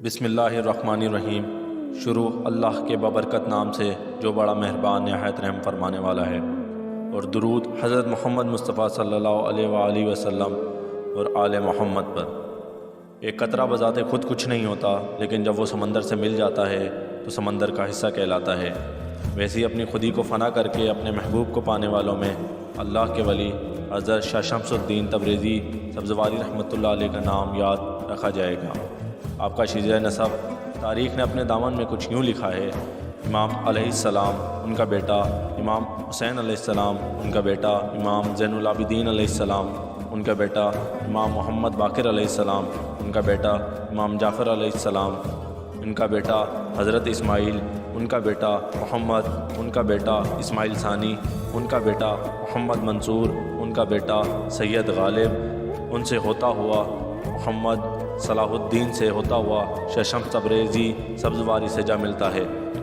بسم اللہ الرحمن الرحیم۔ شروع اللہ کے بابرکت نام سے جو بڑا مہربان نہایت رحم فرمانے والا ہے، اور درود حضرت محمد مصطفیٰ صلی اللہ علیہ وآلہ وسلم اور آل محمد پر۔ ایک قطرہ بذات خود کچھ نہیں ہوتا، لیکن جب وہ سمندر سے مل جاتا ہے تو سمندر کا حصہ کہلاتا ہے۔ ویسے ہی اپنی خودی کو فنا کر کے اپنے محبوب کو پانے والوں میں اللہ کے ولی حضرت شاہ شمس الدین تبریزی سبزواری رحمۃ اللہ علیہ کا نام یاد رکھا جائے گا۔ آپ کا شیزہ نسب تاریخ نے اپنے دامن میں کچھ یوں لکھا ہے: امام علیہ السلام ان کا بیٹا، امام حسین علیہ السلام ان کا بیٹا، امام زین العابدین علیہ السلام ان کا بیٹا، امام محمد باقر علیہ السلام ان کا بیٹا، امام جعفر علیہ السلام ان کا بیٹا، حضرت اسماعیل ان کا بیٹا، محمد ان کا بیٹا، اسماعیل ثانی ان کا بیٹا، محمد منصور ان کا بیٹا، سید غالب ان سے ہوتا ہوا، محمد صلاح الدین سے ہوتا ہوا شاہ شمس تبریزی سبزواری سے جا ملتا ہے۔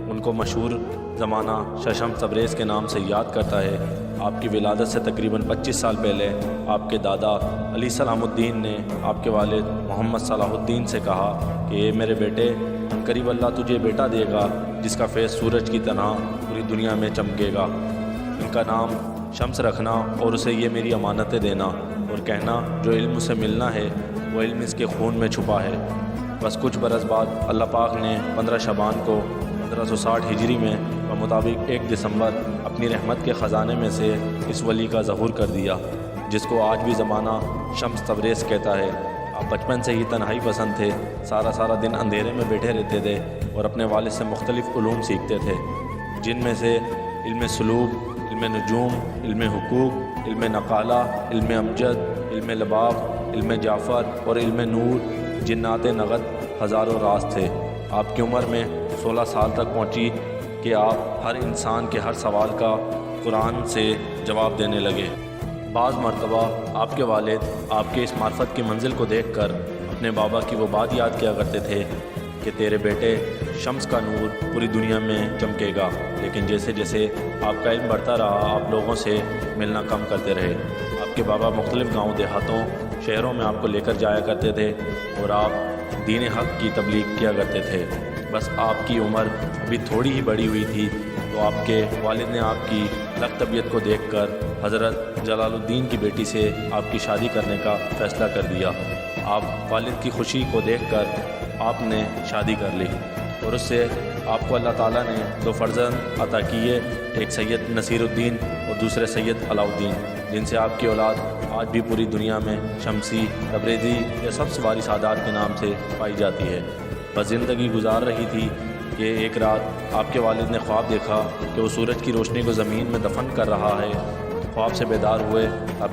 ان کو مشہور زمانہ شاہ شمس تبریز کے نام سے یاد کرتا ہے۔ آپ کی ولادت سے تقریباً 25 سال پہلے آپ کے دادا علی سلام الدین نے آپ کے والد محمد صلاح الدین سے کہا کہ اے میرے بیٹے، قریب اللہ تجھے بیٹا دے گا جس کا فیض سورج کی طرح پوری دنیا میں چمکے گا۔ ان کا نام شمس رکھنا اور اسے یہ میری امانتیں دینا، اور کہنا جو علم سے ملنا ہے وہ علم اس کے خون میں چھپا ہے۔ بس کچھ برس بعد اللہ پاک نے 15 شعبان کو 1560 ہجری میں بمطابق 1 دسمبر اپنی رحمت کے خزانے میں سے اس ولی کا ظہور کر دیا، جس کو آج بھی زمانہ شمس تبریز کہتا ہے۔ آپ بچپن سے ہی تنہائی پسند تھے، سارا دن اندھیرے میں بیٹھے رہتے تھے اور اپنے والد سے مختلف علوم سیکھتے تھے، جن میں سے علم سلوک، علم نجوم، علم حقوق، علم نقالہ، علم امجد، علم لباب، علم جعفر اور علم نور، جنات نغت ہزاروں راز تھے۔ آپ کی عمر میں 16 سال تک پہنچی کہ آپ ہر انسان کے ہر سوال کا قرآن سے جواب دینے لگے۔ بعض مرتبہ آپ کے والد آپ کے اس معرفت کی منزل کو دیکھ کر اپنے بابا کی وہ بات یاد کیا کرتے تھے کہ تیرے بیٹے شمس کا نور پوری دنیا میں چمکے گا، لیکن جیسے جیسے آپ کا علم بڑھتا رہا آپ لوگوں سے ملنا کم کرتے رہے۔ آپ کے بابا مختلف گاؤں دیہاتوں شہروں میں آپ کو لے کر جایا کرتے تھے اور آپ دین حق کی تبلیغ کیا کرتے تھے۔ بس آپ کی عمر ابھی تھوڑی ہی بڑھی ہوئی تھی تو آپ کے والد نے آپ کی لگ طبیعت کو دیکھ کر حضرت جلال الدین کی بیٹی سے آپ کی شادی کرنے کا فیصلہ کر دیا۔ آپ والد کی خوشی کو دیکھ کر آپ نے شادی کر لی، اور اس سے آپ کو اللہ تعالیٰ نے 2 فرزند عطا کیے، ایک سید نصیر الدین اور دوسرے سید علاء الدین، جن سے آپ کی اولاد آج بھی پوری دنیا میں شمسی، تبریزی یا سبزواری سادات کے نام سے پائی جاتی ہے۔ بس زندگی گزار رہی تھی کہ ایک رات آپ کے والد نے خواب دیکھا کہ وہ سورج کی روشنی کو زمین میں دفن کر رہا ہے۔ خواب سے بیدار ہوئے، اب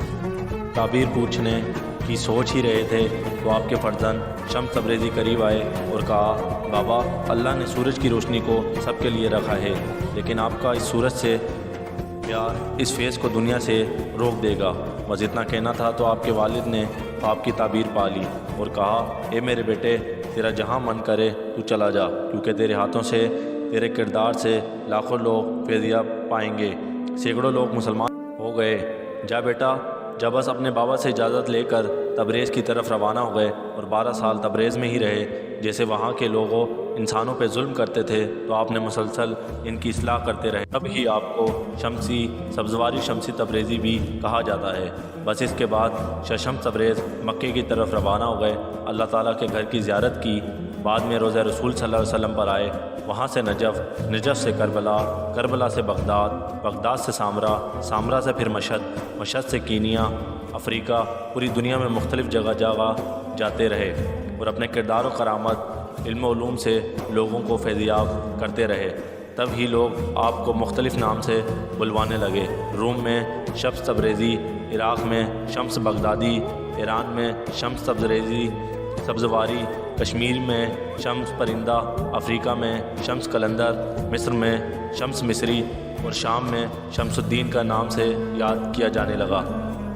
تعبیر پوچھنے کی سوچ ہی رہے تھے تو آپ کے فرزند شمس تبریزی قریب آئے اور کہا، بابا، اللہ نے سورج کی روشنی کو سب کے لیے رکھا ہے، لیکن آپ کا اس سورج سے پیار اس فیض کو دنیا سے روک دے گا۔ بس اتنا کہنا تھا تو آپ کے والد نے خواب کی تعبیر پا لی اور کہا، اے میرے بیٹے، تیرا جہاں من کرے تو چلا جا، کیونکہ تیرے ہاتھوں سے، تیرے کردار سے لاکھوں لوگ فیضیاب پائیں گے، سینکڑوں لوگ مسلمان ہو گئے۔ جا بیٹا۔ جب بس اپنے بابا سے اجازت لے کر تبریز کی طرف روانہ ہو گئے اور 12 سال تبریز میں ہی رہے۔ جیسے وہاں کے لوگوں انسانوں پہ ظلم کرتے تھے تو آپ نے مسلسل ان کی اصلاح کرتے رہے، تب ہی آپ کو شمسی، سبزواری شمسی تبریزی بھی کہا جاتا ہے۔ بس اس کے بعد شاہ شمس تبریز مکے کی طرف روانہ ہو گئے، اللہ تعالیٰ کے گھر کی زیارت کی، بعد میں روضہ رسول صلی اللہ علیہ وسلم پر آئے، وہاں سے نجف، نجف سے کربلا، کربلا سے بغداد، بغداد سے سامرا، سامرا سے پھر مشہد، مشہد سے کینیا، افریقہ، پوری دنیا میں مختلف جگہ جاتے رہے اور اپنے کردار و کرامت، علم و علوم سے لوگوں کو فیضیاب کرتے رہے۔ تب ہی لوگ آپ کو مختلف نام سے بلوانے لگے۔ روم میں شمس تبریزی، عراق میں شمس بغدادی، ایران میں شمس تبریزی سبزواری، کشمیر میں شمس پرندہ، افریقہ میں شمس قلندر، مصر میں شمس مصری اور شام میں شمس الدین کا نام سے یاد کیا جانے لگا۔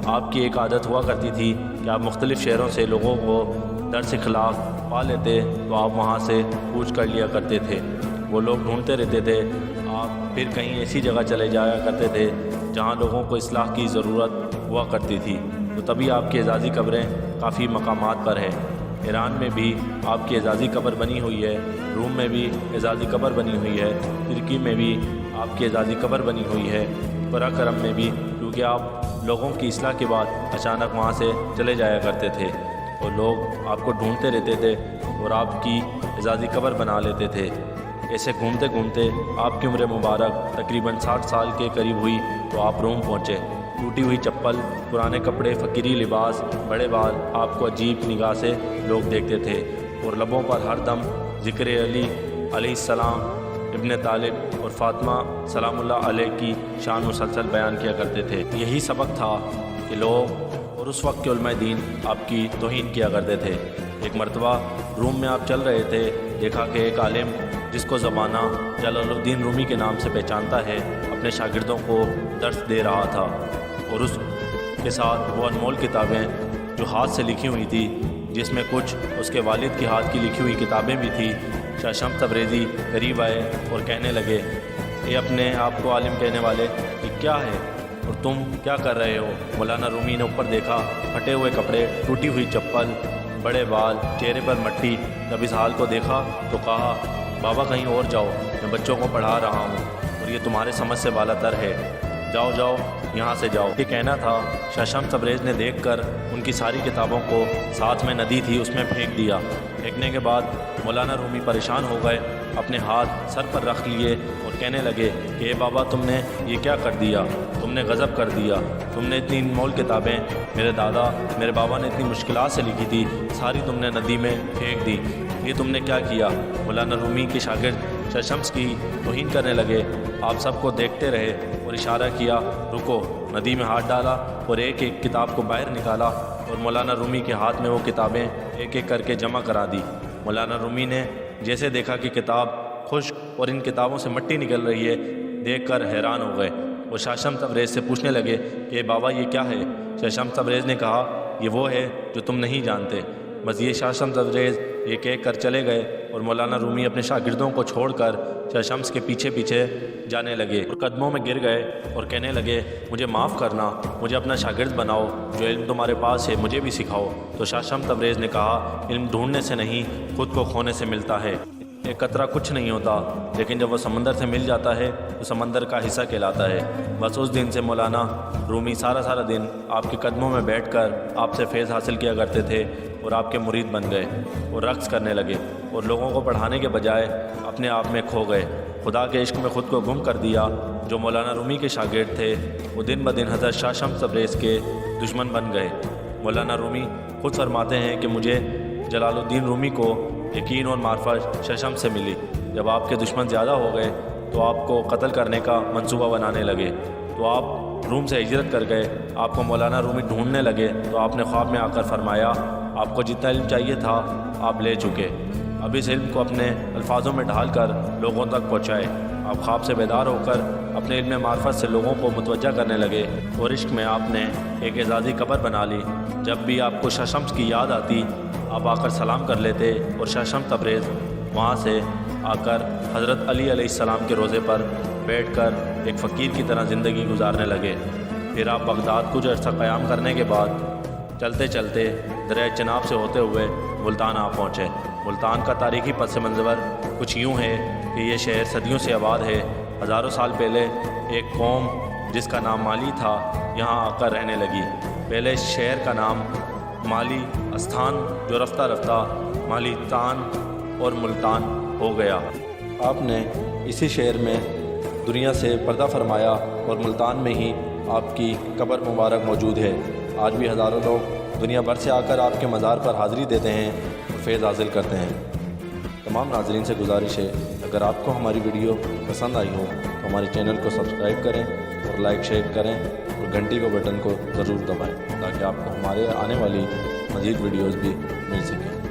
آپ کی ایک عادت ہوا کرتی تھی کہ آپ مختلف شہروں سے لوگوں کو درس اخلاق پا لیتے تو آپ وہاں سے پوچھ کر لیا کرتے تھے۔ وہ لوگ ڈھونڈتے رہتے تھے، آپ پھر کہیں ایسی جگہ چلے جایا کرتے تھے جہاں لوگوں کو اصلاح کی ضرورت ہوا کرتی تھی۔ تو تبھی آپ کی اعزازی قبریں کافی مقامات پر ہے۔ ایران میں بھی آپ کی اعزازی قبر بنی ہوئی ہے، روم میں بھی اعزازی قبر بنی ہوئی ہے، ترکی میں بھی آپ کی اعزازی قبر بنی ہوئی ہے، قراقرم میں بھی، کیونکہ آپ لوگوں کی اصلاح کے بعد اچانک وہاں سے چلے جایا کرتے تھے اور لوگ آپ کو ڈھونڈتے رہتے تھے اور آپ کی اعزازی قبر بنا لیتے تھے۔ ایسے گھومتے گھومتے آپ کی عمر مبارک تقریباً 60 سال کے قریب ہوئی تو آپ روم پہنچے۔ ٹوٹی ہوئی چپل، پرانے کپڑے، فقیری لباس، بڑے بال، آپ کو عجیب نگاہ سے لوگ دیکھتے تھے اور لبوں پر ہر دم ذکر علی علیہ السلام، ابن طالب اور فاطمہ سلام اللہ علیہ کی شان مسلسل بیان کیا کرتے تھے۔ یہی سبق تھا کہ لوگ اور اس وقت کے علماء دین آپ کی توہین کیا کرتے تھے۔ ایک مرتبہ روم میں آپ چل رہے تھے، دیکھا کہ ایک عالم جس کو زمانہ جلال الدین رومی کے نام سے پہچانتا ہے، اپنے شاگردوں کو درس دے رہا تھا اور اس کے ساتھ وہ انمول کتابیں جو ہاتھ سے لکھی ہوئی تھی، جس میں کچھ اس کے والد کی ہاتھ کی لکھی ہوئی کتابیں بھی تھیں۔ شاہ شمس تبریزی قریب آئے اور کہنے لگے، اے اپنے آپ کو عالم کہنے والے، یہ کیا ہے اور تم کیا کر رہے ہو؟ مولانا رومی نے اوپر دیکھا، پھٹے ہوئے کپڑے، ٹوٹی ہوئی چپل، بڑے بال، چہرے پر مٹی۔ جب اس حال کو دیکھا تو کہا، بابا کہیں اور جاؤ، میں بچوں کو پڑھا رہا ہوں اور یہ تمہارے سمجھ سے بالا تر ہے، جاؤ جاؤ یہاں سے جاؤ۔ یہ کہنا تھا۔ شاہ شمس تبریز نے دیکھ کر ان کی ساری کتابوں کو ساتھ میں ندی تھی اس میں پھینک دیا۔ پھینکنے کے بعد مولانا رومی پریشان ہو گئے، اپنے ہاتھ سر پر رکھ لیے اور کہنے لگے کہ اے بابا، تم نے یہ کیا کر دیا؟ تم نے غضب کر دیا، تم نے اتنی انمول کتابیں میرے دادا میرے بابا نے اتنی مشکلات سے لکھی تھی، ساری تم نے ندی میں پھینک دی، یہ تم نے کیا کیا؟ مولانا رومی کے شاگرد شاہ شمس کی توہین کرنے لگے۔ آپ سب کو دیکھتے رہے اور اشارہ کیا، رکو۔ ندی میں ہاتھ ڈالا اور ایک ایک کتاب کو باہر نکالا اور مولانا رومی کے ہاتھ میں وہ کتابیں ایک ایک کر کے جمع کرا دی۔ مولانا رومی نے جیسے دیکھا کہ کتاب خشک اور ان کتابوں سے مٹی نکل رہی ہے، دیکھ کر حیران ہو گئے۔ وہ شاہ شمس تبریز سے پوچھنے لگے کہ بابا یہ کیا ہے؟ شاہ شمس تبریز نے کہا، یہ وہ ہے جو تم نہیں جانتے۔ بس یہ شاہ شمس تبریز یہ کہہ کر چلے گئے اور مولانا رومی اپنے شاگردوں کو چھوڑ کر شاہ شمس کے پیچھے پیچھے جانے لگے اور قدموں میں گر گئے اور کہنے لگے، مجھے معاف کرنا، مجھے اپنا شاگرد بناؤ، جو علم تمہارے پاس ہے مجھے بھی سکھاؤ۔ تو شاہ شمس تبریز نے کہا، علم ڈھونڈنے سے نہیں، خود کو کھونے سے ملتا ہے۔ ایک قطرہ کچھ نہیں ہوتا، لیکن جب وہ سمندر سے مل جاتا ہے تو سمندر کا حصہ کہلاتا ہے۔ بس اس دن سے مولانا رومی سارا دن آپ کے قدموں میں بیٹھ کر آپ سے فیض حاصل کیا کرتے تھے اور آپ کے مرید بن گئے اور رقص کرنے لگے اور لوگوں کو پڑھانے کے بجائے اپنے آپ میں کھو گئے، خدا کے عشق میں خود کو گم کر دیا۔ جو مولانا رومی کے شاگرد تھے وہ دن بدن حضرت شاہ شمس تبریز کے دشمن بن گئے۔ مولانا رومی خود فرماتے ہیں کہ مجھے جلال الدین رومی کو یقین اور معرفت شاہ شمس سے ملی۔ جب آپ کے دشمن زیادہ ہو گئے تو آپ کو قتل کرنے کا منصوبہ بنانے لگے، تو آپ روم سے ہجرت کر گئے۔ آپ کو مولانا رومی ڈھونڈنے لگے تو آپ نے خواب میں آ کر فرمایا، آپ کو جتنا علم چاہیے تھا آپ لے چکے، اب اس علم کو اپنے الفاظوں میں ڈھال کر لوگوں تک پہنچائے۔ آپ خواب سے بیدار ہو کر اپنے علم معرفت سے لوگوں کو متوجہ کرنے لگے اور عشق میں آپ نے ایک اعزازی قبر بنا لی۔ جب بھی آپ کو شاہ شمس کی یاد آتی آپ آ کر سلام کر لیتے اور شاہ شمس تبریز وہاں سے آ کر حضرت علی علیہ السلام کے روضے پر بیٹھ کر ایک فقیر کی طرح زندگی گزارنے لگے۔ پھر آپ بغداد کچھ عرصہ قیام کرنے کے بعد چلتے چلتے دریائے چناب سے ہوتے ہوئے ملتان آ پہنچے۔ ملتان کا تاریخی پس منظر کچھ یوں ہے کہ یہ شہر صدیوں سے آباد ہے۔ ہزاروں سال پہلے ایک قوم جس کا نام مالی تھا یہاں آ کر رہنے لگی۔ پہلے شہر کا نام مالی استھان جو رفتہ رفتہ مالی تان اور ملتان ہو گیا۔ آپ نے اسی شہر میں دنیا سے پردہ فرمایا اور ملتان میں ہی آپ کی قبر مبارک موجود ہے۔ آج بھی ہزاروں لوگ دنیا بھر سے آ کر آپ کے مزار پر حاضری دیتے ہیں اور فیض حاصل کرتے ہیں۔ تمام ناظرین سے گزارش ہے، اگر آپ کو ہماری ویڈیو پسند آئی ہو تو ہمارے چینل کو سبسکرائب کریں اور لائک شیئر کریں اور گھنٹی کو بٹن کو ضرور دبائیں تاکہ آپ کو ہمارے آنے والی مزید ویڈیوز بھی مل سکیں۔